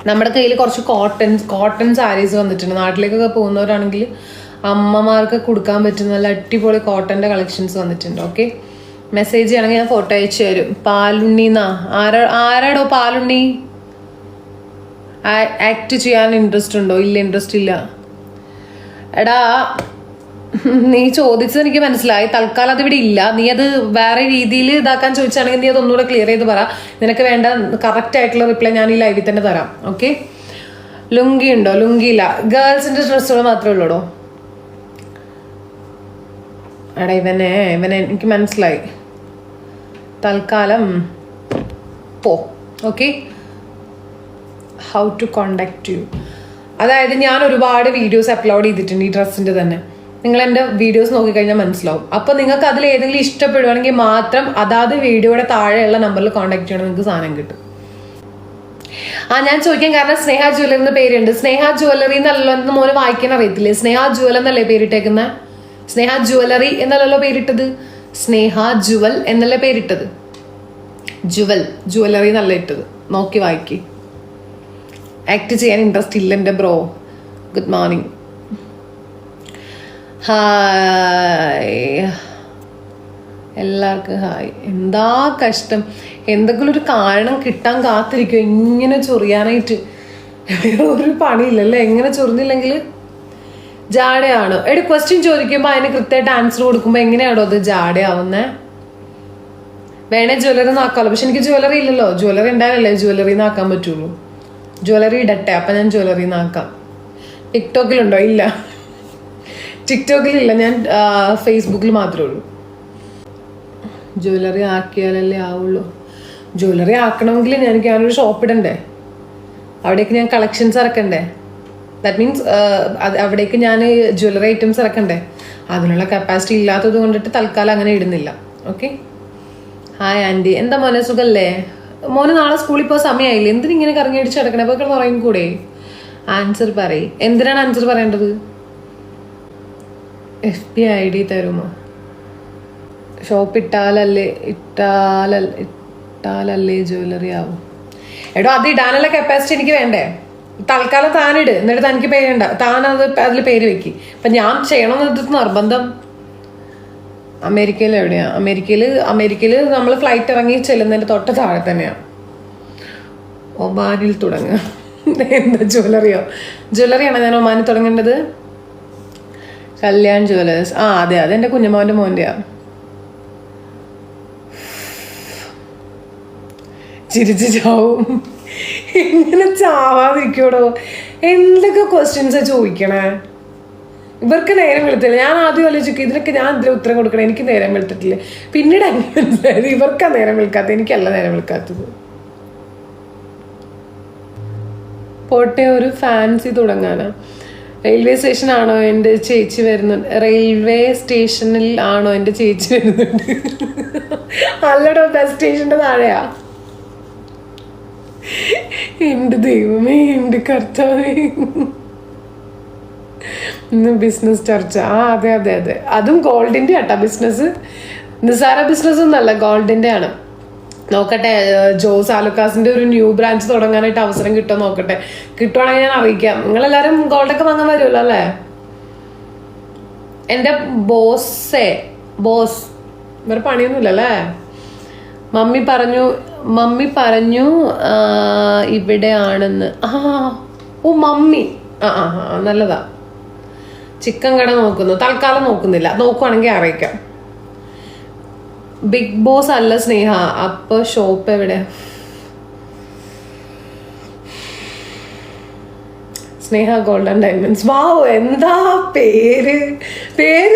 നമ്മുടെ കയ്യിൽ കുറച്ച് കോട്ടൺ സാരീസ് വന്നിട്ടുണ്ട്. നാട്ടിലേക്കൊക്കെ പോകുന്നവരാണെങ്കിൽ അമ്മമാർക്ക് കൊടുക്കാൻ പറ്റുന്ന നല്ല അടിപൊളി കോട്ടൻ്റെ കളക്ഷൻസ് വന്നിട്ടുണ്ട്. ഓക്കെ, മെസ്സേജ് ചെയ്യണമെങ്കിൽ ഞാൻ ഫോട്ടോ അയച്ചു തരും. പാലുണ്ണിന്നാ ആരാടോ പാലുണ്ണി? ആക്ട് ചെയ്യാൻ ഇൻട്രസ്റ്റ് ഉണ്ടോ? ഇല്ല, ഇൻട്രസ്റ്റ് ഇല്ല. എടാ, നീ ചോദിച്ചത് എനിക്ക് മനസ്സിലായി. തൽക്കാലം അതിവിടെ ഇല്ല. നീ അത് വേറെ രീതിയിൽ ഇതാക്കാൻ ചോദിച്ചാണെങ്കിൽ നീ അതൊന്നുകൂടെ ക്ലിയർ ചെയ്ത് പറ. നിനക്ക് വേണ്ട കറക്റ്റ് ആയിട്ടുള്ള റിപ്ലൈ ഞാൻ ഈ ലൈവിൽ തന്നെ തരാം. ഓക്കെ, ലുങ്കി ഉണ്ടോ? ലുങ്കി ഇല്ല. ഗേൾസിന്റെ ഡ്രസ്സുകൾ മാത്രമേ ഉള്ളൂടോ. എടാ, ഇവനെ എനിക്ക് മനസ്സിലായി. തൽക്കാലം പോ. Okay, how to contact you. അതായത് ഞാൻ ഒരുപാട് വീഡിയോസ് അപ്ലോഡ് ചെയ്തിട്ടുണ്ട് ഈ ഡ്രസ്സിൻ്റെ തന്നെ. നിങ്ങൾ എൻ്റെ വീഡിയോസ് നോക്കിക്കഴിഞ്ഞാൽ മനസ്സിലാവും. അപ്പോൾ നിങ്ങൾക്ക് അതിൽ ഏതെങ്കിലും ഇഷ്ടപ്പെടുവാണെങ്കിൽ മാത്രം അതാത് വീഡിയോയുടെ താഴെയുള്ള നമ്പറിൽ കോൺടാക്ട് ചെയ്യണം, നിങ്ങൾക്ക് സാധനം കിട്ടും. ഞാൻ ചോദിക്കാൻ കാരണം സ്നേഹ ജ്വല്ലറി എന്ന പേരുണ്ട്. സ്നേഹ ജ്വല്ലറി എന്നല്ലോ എന്ന് മോന് വായിക്കാൻ അറിയത്തില്ലേ? സ്നേഹ ജ്വൽ എന്നല്ലേ പേരിട്ടേക്കുന്നത്? സ്നേഹ ജ്വല്ലറി എന്നല്ലല്ലോ പേരിട്ടത്, സ്നേഹ ജുവൽ എന്നല്ലേ പേരിട്ടത്. ജ്വല്ലറി എന്നല്ല ഇട്ടത്. നോക്കി വായിക്കി. ആക്ട് ചെയ്യാൻ ഇൻട്രസ്റ്റ് ഇല്ല എൻ്റെ ബ്രോ. Good morning. ഹായ് എല്ലാവർക്കും ഹായ്. എന്താ കഷ്ടം, എന്തെങ്കിലും ഒരു കാരണം കിട്ടാൻ കാത്തിരിക്കും ഇങ്ങനെ ചൊറിയാനായിട്ട്. ഒരു പണിയില്ലല്ലേ, എങ്ങനെ ചൊറിഞ്ഞില്ലെങ്കിൽ ജാടയാണോ? എടി, ക്വസ്റ്റ്യൻ ചോദിക്കുമ്പോൾ അതിന് കൃത്യമായിട്ട് ആൻസർ കൊടുക്കുമ്പോൾ എങ്ങനെയാണോ അത് ജാടയാവുന്നേ? വേണേ ജ്വല്ലറി നാക്കാമല്ലോ, പക്ഷെ എനിക്ക് ജ്വല്ലറി ഇല്ലല്ലോ. ജ്വല്ലറി ഉണ്ടായാലല്ലേ ജ്വല്ലറി നാക്കാൻ പറ്റുള്ളൂ. ജ്വല്ലറി ഇടട്ടെ, അപ്പം ഞാൻ ജ്വല്ലറി നാക്കാം. ടിക്ടോക്കിലുണ്ടോ? ഇല്ല, ടിക്ടോക്കിലില്ല. ഞാൻ ഫേസ്ബുക്കിൽ മാത്രമേ ഉള്ളൂ. ജ്വല്ലറി ആക്കിയാലല്ലേ ആവുള്ളൂ. ജ്വല്ലറി ആക്കണമെങ്കിൽ ഞാനൊരു ഷോപ്പ് ഇടണ്ടേ, അവിടേക്ക് ഞാൻ കളക്ഷൻസ് ഇറക്കണ്ടേ. ദാറ്റ് മീൻസ് അവിടേക്ക് ഞാൻ ജ്വല്ലറി ഐറ്റംസ് ഇറക്കണ്ടേ. അതിനുള്ള കപ്പാസിറ്റി ഇല്ലാത്തത് കൊണ്ടിട്ട് തൽക്കാലം അങ്ങനെ ഇടുന്നില്ല. Okay, hi aunty. എന്താ മോനെ, സുഖല്ലേ? മോന് നാളെ സ്കൂളിൽ പോകാൻ സമയമായില്ലേ? എന്തിനിങ്ങനെ കറങ്ങി അടിച്ച് കിടക്കണേ? അപ്പോൾ കിടന്ന് ഉറങ്ങി കൂടെ? ആൻസർ പറയും. എന്തിനാണ് ആൻസർ പറയേണ്ടത്? FB ID തരുമോ? ഷോപ്പ് ഇട്ടാലല്ലേ ജ്വല്ലറി ആവും. എടോ, അത് ഇടാനുള്ള കപ്പാസിറ്റി എനിക്ക് വേണ്ടേ? തൽക്കാലം താനിട്, എന്നിട്ട് തനിക്ക് പേരുണ്ട, താൻ അതിൽ പേര് വെക്കി. അപ്പം ഞാൻ ചെയ്യണമെന്നത് നിർബന്ധം. അമേരിക്കയിൽ എവിടെയാ? അമേരിക്കയിൽ നമ്മൾ ഫ്ലൈറ്റ് ഇറങ്ങി ചെല്ലുന്നതിൻ്റെ തൊട്ട് താഴെ തന്നെയാണ്. ഒമാനിൽ തുടങ്ങുക. എന്താ ജ്വല്ലറിയാണോ ഞാൻ ഒമാനിൽ തുടങ്ങേണ്ടത്? കല്യാൺ ജ്വല്ലേഴ്സ്. അതെ, എൻ്റെ കുഞ്ഞുമോൻ്റെ മോൻ്റെയാ. ചിരിച്ച് ചാവും. ഇങ്ങനെ ചാവാതിരിക്കോടോ. എന്തൊക്കെ ക്വസ്റ്റ്യൻസാ ചോദിക്കണേ? ഇവർക്ക് നേരം വെളുത്തില്ല. ഞാൻ ആദ്യം ആലോചിക്കും ഇതിനൊക്കെ ഞാൻ ഇതിന് ഉത്തരം കൊടുക്കണം, എനിക്ക് നേരം വെളുത്തിട്ടില്ല. പിന്നീട് അങ്ങനെ മനസ്സിലായത് ഇവർക്കാ നേരം വെളുക്കാത്തത്, എനിക്കല്ല നേരം വെളുക്കാത്തത്. പോട്ടെ, ഒരു ഫാൻസി തുടങ്ങാനാ. റെയിൽവേ സ്റ്റേഷൻ ആണോ എൻ്റെ ചേച്ചി വരുന്നുണ്ട്? റെയിൽവേ സ്റ്റേഷനിൽ ആണോ എൻ്റെ ചേച്ചി വരുന്നുണ്ട്? അല്ലടോ, ബസ് സ്റ്റേഷൻ്റെ താഴെയാ. എൻ്റെ ദൈവമേ, എൻ്റെ കർത്താവേ. ഇന്ന് ബിസിനസ് ചർച്ച. അതെ, അതും ഗോൾഡിൻ്റെ ആട്ടാ ബിസിനസ്. നിസാര ബിസിനസ് ഒന്നല്ല, ഗോൾഡിൻ്റെ ആണ്. നോക്കട്ടെ, ജോസ് ആലുക്കാസിന്റെ ഒരു ന്യൂ ബ്രാഞ്ച് തുടങ്ങാനായിട്ട് അവസരം കിട്ടുമോ നോക്കട്ടെ. കിട്ടുവാണെങ്കിൽ ഞാൻ അറിയിക്കാം. നിങ്ങളെല്ലാവരും ഗോൾഡൊക്കെ വാങ്ങാൻ വരുമല്ലോ അല്ലേ? എൻ്റെ ബോസ് വേറെ പണിയൊന്നുമില്ലല്ലേ? മമ്മി പറഞ്ഞു ഇവിടെയാണെന്ന്. മമ്മി നല്ലതാ. ചിക്കൻ കട നോക്കുന്നു, തൽക്കാലം നോക്കുന്നില്ല. നോക്കുവാണെങ്കിൽ അറിയിക്കാം. ബിഗ് ബോസ് അല്ല സ്നേഹ, അപ്പൊ ഷോപ്പ് എവിടെ? സ്നേഹ ഗോൾഡ് ആൻഡ് ഡയമണ്ട്സ്. വാവ്, എന്താ പേര്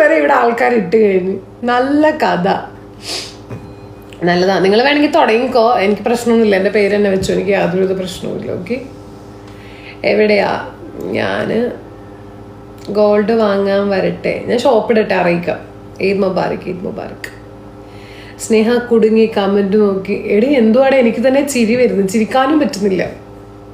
വരെ ഇവിടെ ആൾക്കാർ ഇട്ട് കഴിഞ്ഞു. നല്ല കഥ, നല്ലതാ. നിങ്ങൾ വേണമെങ്കിൽ തുടങ്ങിക്കോ, എനിക്ക് പ്രശ്നമൊന്നുമില്ല. എൻ്റെ പേര് തന്നെ വെച്ചു, എനിക്ക് യാതൊരു പ്രശ്നവുമില്ല. ഓക്കെ, എവിടെയാ? ഞാൻ ഗോൾഡ് വാങ്ങാൻ വരട്ടെ? ഞാൻ ഷോപ്പ് ഇടട്ടെ, അറിയിക്കാം. ഈദ് മുബാറക്ക്. സ്നേഹ കുടുങ്ങി കമന്റ് നോക്കി. എടി, എന്തുവാടെ എനിക്ക് തന്നെ ചിരി വരുന്നു, ചിരിക്കാനും പറ്റുന്നില്ല,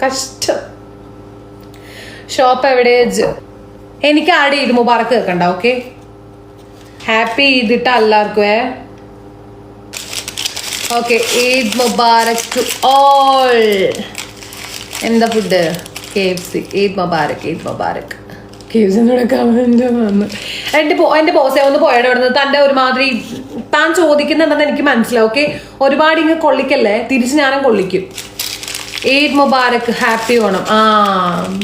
കഷ്ടം. ഷോപ്പ് എവിടെ? എനിക്ക് ആഡ് ഈദ് മുബാറക്ക് കേൾക്കണ്ട. ഓക്കെ, ഹാപ്പി ഈദ് ഇട്ട എല്ലാവർക്കും. Okay, Eid Mubarak to all. എന്താ ഫുഡ്? KFC. ഈദ് മുബാരക്, ഈദ് മുബാരക്. KFCയുടെ കമന്റ് വന്നു. എൻ്റെ ബോസെ ഒന്ന് പോയുടെ അവിടെ നിന്ന്. തൻ്റെ ഒരുമാതിരി താൻ ചോദിക്കുന്നുണ്ടെന്ന് എനിക്ക് മനസ്സിലാവും. ഓക്കെ, ഒരുപാട് ഇങ്ങ് കൊള്ളിക്കല്ലേ, തിരിച്ച് ഞാനും കൊള്ളിക്കും. ഈദ് മുബാരക്, ഹാപ്പി ഓണം.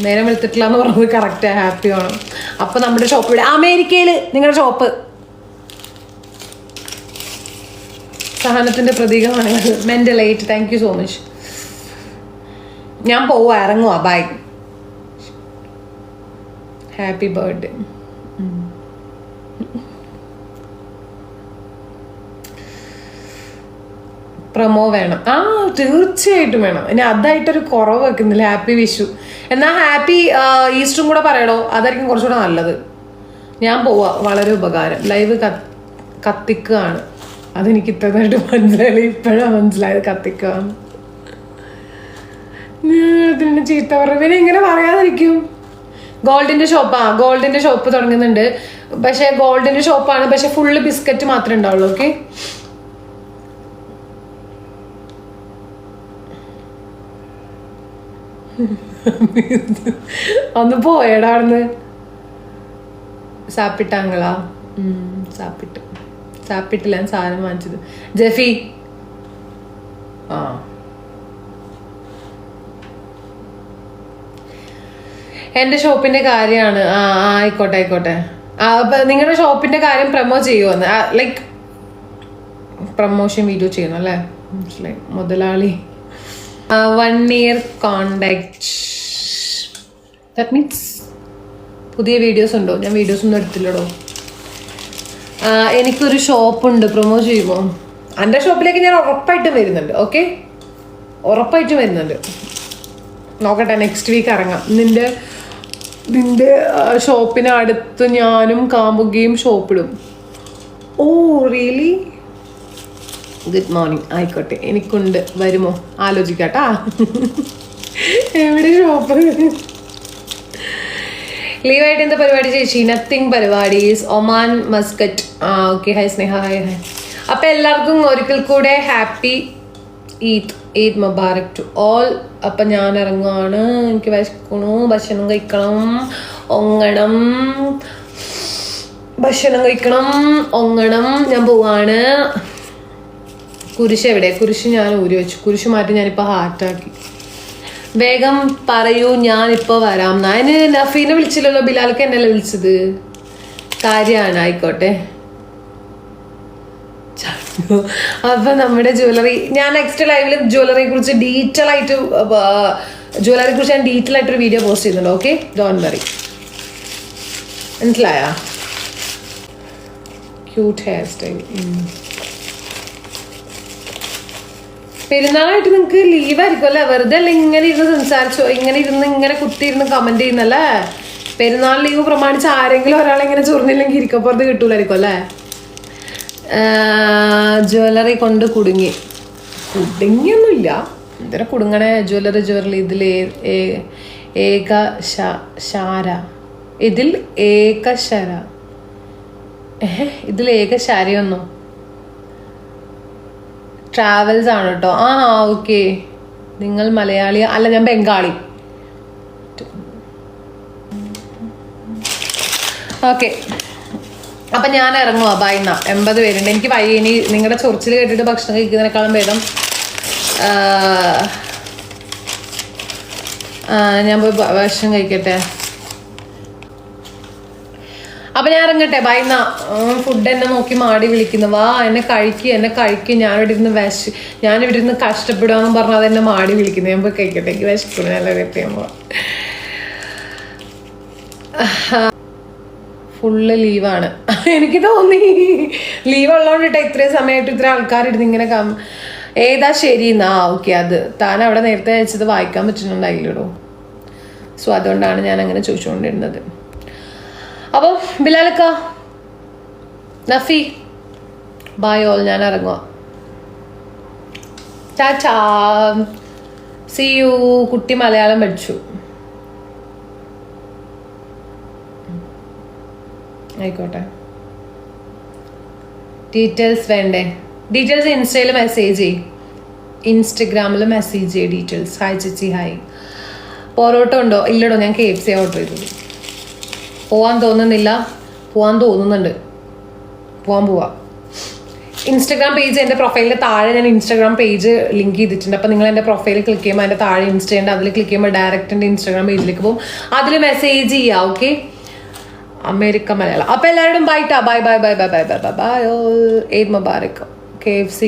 നേരം എടുത്തിട്ടില്ല എന്ന് പറഞ്ഞത് കറക്റ്റ്. ഹാപ്പി ഓണം. അപ്പൊ നമ്മുടെ ഷോപ്പ് ഇവിടെ അമേരിക്കയിൽ, നിങ്ങളുടെ ഷോപ്പ് സഹനത്തിന്റെ പ്രതീകമാണ്. മെന്റലൈറ്റ്. Thank you so much. ഞാൻ പോവാ, ഇറങ്ങുവാ. ബൈ. Happy birthday. പ്രൊമോ വേണം. തീർച്ചയായിട്ടും വേണം. ഇനി അതായിട്ടൊരു കുറവ് വെക്കുന്നില്ല. ഹാപ്പി വിഷു എന്നാ ഹാപ്പി ഈസ്റ്ററും കൂടെ പറയടോ. അതായിരിക്കും കുറച്ചുകൂടെ നല്ലത്. ഞാൻ പോവാ. വളരെ ഉപകാരം. ലൈവ് കത്തിക്കുകയാണ്. അതെനിക്ക് ഇത്രയായിട്ട് മനസ്സിലായില്ല. ഇപ്പോഴാണ് മനസ്സിലായത് കത്തിക്കുകയാണ്. അതിന് ചീത്ത പറഞ്ഞു. പിന്നെ ഇങ്ങനെ പറയാതിരിക്കും. ഗോൾഡിന്റെ ഷോപ്പ് തുടങ്ങുന്നുണ്ട്. പക്ഷെ ഗോൾഡിന്റെ ഷോപ്പാണ്. പക്ഷെ ഫുള്ള് ബിസ്ക്കറ്റ് മാത്രമേ ഉണ്ടാവുള്ളൂ. ഓക്കെ, ഒന്ന് പോയടാ അവിടുന്ന്. സാപ്പിട്ടാങ്ങളാ? സാപ്പിട്ടില്ല സാധനം വാങ്ങിച്ചത്. ജെഫി എന്റെ ഷോപ്പിന്റെ കാര്യമാണ്. ആയിക്കോട്ടെ. അപ്പൊ നിങ്ങളുടെ ഷോപ്പിന്റെ കാര്യം പ്രൊമോ ചെയ്യുമെന്ന്, ലൈക്ക് പ്രൊമോഷൻ വീഡിയോ ചെയ്യുന്നു അല്ലേ? മനസ്സിലായി. മുതലാളി 1 year കോണ്ടാക്ട്. ദാറ്റ് മീൻസ് പുതിയ വീഡിയോസ് ഉണ്ടോ? ഞാൻ വീഡിയോസ് ഒന്നും എടുത്തില്ലടോ. എനിക്കൊരു ഷോപ്പുണ്ട്. പ്രൊമോ ചെയ്യുമോ? എൻ്റെ ഷോപ്പിലേക്ക് ഞാൻ ഉറപ്പായിട്ടും വരുന്നുണ്ട്. ഓക്കെ, ഉറപ്പായിട്ടും വരുന്നുണ്ട്. നോക്കട്ടെ, നെക്സ്റ്റ് വീക്ക് ഇറങ്ങാം. നിന്റെ ഷോപ്പിന് അടുത്ത് ഞാനും കാമുകയും ഷോപ്പിടും. Oh really? Good morning. ആയിക്കോട്ടെ, എനിക്കുണ്ട്. വരുമോ? ആലോചിക്കാട്ടാ. എവിടെ ഷോപ്പ്? ലീവായിട്ട് എന്താ പരിപാടി ചേച്ചി? നത്തിങ് പരിപാടീസ്. Oman Muscat. Okay. Hi Sneha. Hi. അപ്പം എല്ലാവർക്കും ഒരിക്കൽ കൂടെ happy Eid Mubarak to all. അപ്പം ഞാൻ ഇറങ്ങുവാണ്. എനിക്ക് വിശക്കണു. ഭക്ഷണം കഴിക്കണം. ഒങ്ങണം. ഞാൻ പോവാണ്. കുരിശ് എവിടെ? കുരിശ് ഞാൻ ഊരി വെച്ചു. കുരിശ് മാറ്റി ഞാനിപ്പോൾ ഹാർട്ടാക്കി. വേഗം പറയൂ, ഞാനിപ്പോൾ വരാം. അതിന് നഫീനെ വിളിച്ചില്ലല്ലോ. ബിലാൽക്ക് എന്നല്ലേ വിളിച്ചത്. കാര്യമാണ്. ആയിക്കോട്ടെ. അപ്പൊ നമ്മുടെ ജ്വല്ലറി, ഞാൻ നെക്സ്റ്റ് ലൈവില് ജ്വല്ലറിയെ കുറിച്ച് ഡീറ്റെയിൽ ആയിട്ട് ഞാൻ ഡീറ്റെയിൽ ആയിട്ടൊരു വീഡിയോ പോസ്റ്റ് ചെയ്യുന്നുണ്ട്. Okay, don't worry. മനസ്സിലായ? Cute hair style. പെരുന്നാളായിട്ട് നിങ്ങൾക്ക് ലീവായിരിക്കും അല്ലേ? വെറുതെ അല്ല ഇങ്ങനെ ഇരുന്ന് സംസാരിച്ചോ, ഇങ്ങനെ കുത്തിയിരുന്ന് കമന്റ് ചെയ്യുന്നല്ലേ? പെരുന്നാൾ ലീവ് പ്രമാണിച്ച് ആരെങ്കിലും ഒരാളെങ്ങനെ ചൊറിഞ്ഞില്ലെങ്കിൽ ഇരിക്കപ്പുറത്ത് കിട്ടൂലായിരിക്കും അല്ലേ? ജ്വല്ലറി കൊണ്ട് കുടുങ്ങിയൊന്നുമില്ല. എന്തിനാ കുടുങ്ങണേ? ജ്വല്ലറി ഇതിൽ ഏകശാരയൊന്നോ ട്രാവൽസ് ആണ് കേട്ടോ. ഓക്കെ. നിങ്ങൾ മലയാളി? അല്ല, ഞാൻ ബംഗാളി. ഓക്കെ, അപ്പം ഞാൻ ഇറങ്ങുക. ബൈന്ന 80 പേരുണ്ട്. എനിക്ക് വയ്യ. ഇനി നിങ്ങളുടെ ചൊറിച്ചിൽ കേട്ടിട്ട് ഭക്ഷണം കഴിക്കുന്നതിനേക്കാളും ഭേദം ഞാൻ പോയി ഭക്ഷണം കഴിക്കട്ടെ. അപ്പം ഞാൻ ഇറങ്ങട്ടെ. ബൈന്ന. ഫുഡ് എന്നെ നോക്കി മാടി വിളിക്കുന്നു. വാ, എന്നെ കഴിക്കുക. ഞാനിവിടെ ഇരുന്ന് കഷ്ടപ്പെടുകയെന്ന് പറഞ്ഞാൽ അതെന്നെ മാടി വിളിക്കുന്നു. ഞാൻ പോയി കഴിക്കട്ടെ. എനിക്ക് വിശക്കുന്നു. നല്ല കെട്ടിയുമ്പോൾ ഫുള്ള് ലീവാണ്. എനിക്ക് തോന്നി ലീവ് ഉള്ളതുകൊണ്ടിട്ട് ഇത്രയും സമയമായിട്ട് ഇത്ര ആൾക്കാരിരുന്ന് ഇങ്ങനെ ഏതാ ശരി എന്നാ. ഓക്കെ, അത് താൻ അവിടെ നേരത്തെ അയച്ചത് വായിക്കാൻ പറ്റുന്നുണ്ടായില്ലടോ. സോ അതുകൊണ്ടാണ് ഞാൻ അങ്ങനെ ചോദിച്ചുകൊണ്ടിരുന്നത്. അപ്പം ബിലാലക്ക, നഫി, ബൈ ഓൾ. ഞാൻ ഇറങ്ങുക. Tata, see you. കുട്ടി മലയാളം പഠിച്ചു. ആയിക്കോട്ടെ. ഡീറ്റെയിൽസ് വേണ്ടേ? ഡീറ്റെയിൽസ് ഇൻസ്റ്റയിൽ മെസ്സേജ് ചെയ്യും. ഇൻസ്റ്റഗ്രാമിൽ മെസ്സേജ് ചെയ്യും ഡീറ്റെയിൽസ്. ഹായ് ചേച്ചി. ഹായ്. പൊറോട്ട ഉണ്ടോ? ഇല്ലടോ, ഞാൻ KFC ഓർഡർ ചെയ്തത്. പോവാൻ തോന്നുന്നില്ല, പോവാൻ തോന്നുന്നുണ്ട്, പോവാ. ഇൻസ്റ്റാഗ്രാം പേജ്, എൻ്റെ പ്രൊഫൈലിൻ്റെ താഴെ ഞാൻ ഇൻസ്റ്റാഗ്രാം പേജ് ലിങ്ക് ചെയ്തിട്ടുണ്ട്. അപ്പോൾ നിങ്ങൾ എൻ്റെ പ്രൊഫൈൽ ക്ലിക്ക് ചെയ്യുമ്പോൾ അതിൻ്റെ താഴെ ഇൻസ്റ്റയുണ്ട്, അതിൽ ക്ലിക്ക് ചെയ്യുമ്പോൾ ഡയറക്റ്റ് എൻ്റെ ഇൻസ്റ്റാഗ്രാം പേജിലേക്ക് പോകും. അതിൽ മെസ്സേജ് ചെയ്യുക. Okay, America Malayalam. അപ്പോൾ എല്ലാവരോടും ബൈ ടാ, ബൈ. ഏത് മുബാറക് KFC